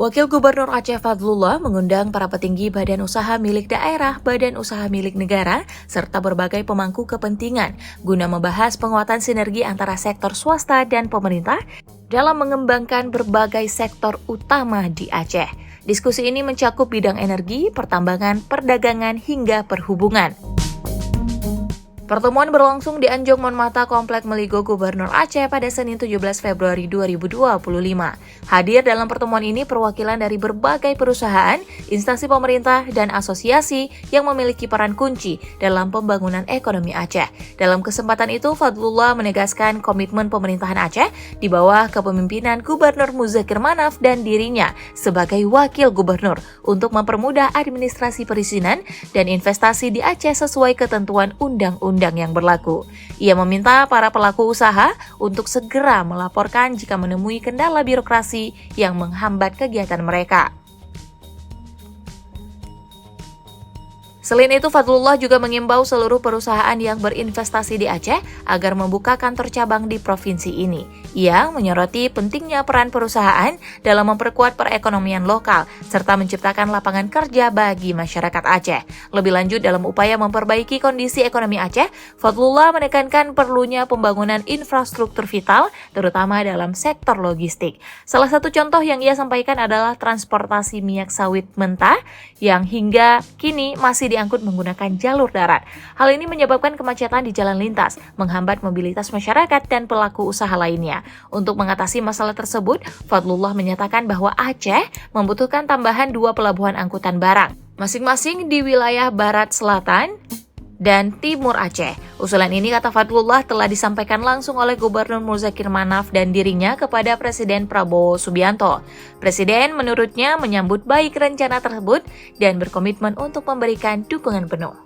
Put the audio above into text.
Wakil Gubernur Aceh Fadlullah mengundang para petinggi badan usaha milik daerah, badan usaha milik negara, serta berbagai pemangku kepentingan guna membahas penguatan sinergi antara sektor swasta dan pemerintah dalam mengembangkan berbagai sektor utama di Aceh. Diskusi ini mencakup bidang energi, pertambangan, perdagangan, hingga perhubungan. Pertemuan berlangsung di Anjong Monmata Komplek Meligo Gubernur Aceh pada Senin 17 Februari 2025. Hadir dalam pertemuan ini perwakilan dari berbagai perusahaan, instansi pemerintah, dan asosiasi yang memiliki peran kunci dalam pembangunan ekonomi Aceh. Dalam kesempatan itu, Fadlullah menegaskan komitmen pemerintahan Aceh di bawah kepemimpinan Gubernur Muzakir Manaf dan dirinya sebagai wakil gubernur untuk mempermudah administrasi perizinan dan investasi di Aceh sesuai ketentuan undang-undang yang berlaku. Ia meminta para pelaku usaha untuk segera melaporkan jika menemui kendala birokrasi yang menghambat kegiatan mereka. Selain itu, Fadlullah juga mengimbau seluruh perusahaan yang berinvestasi di Aceh agar membuka kantor cabang di provinsi ini. Ia menyoroti pentingnya peran perusahaan dalam memperkuat perekonomian lokal serta menciptakan lapangan kerja bagi masyarakat Aceh. Lebih lanjut, dalam upaya memperbaiki kondisi ekonomi Aceh, Fadlullah menekankan perlunya pembangunan infrastruktur vital, terutama dalam sektor logistik. Salah satu contoh yang ia sampaikan adalah transportasi minyak sawit mentah yang hingga kini masih diangkut menggunakan jalur darat. Hal ini menyebabkan kemacetan di jalan lintas, menghambat mobilitas masyarakat dan pelaku usaha lainnya. Untuk mengatasi masalah tersebut, Fadlullah menyatakan bahwa Aceh membutuhkan tambahan 2 pelabuhan angkutan barang, masing-masing di wilayah Barat Selatan dan Timur Aceh. Usulan ini, kata Fadlullah, telah disampaikan langsung oleh Gubernur Muzakir Manaf dan dirinya kepada Presiden Prabowo Subianto. Presiden menurutnya menyambut baik rencana tersebut dan berkomitmen untuk memberikan dukungan penuh.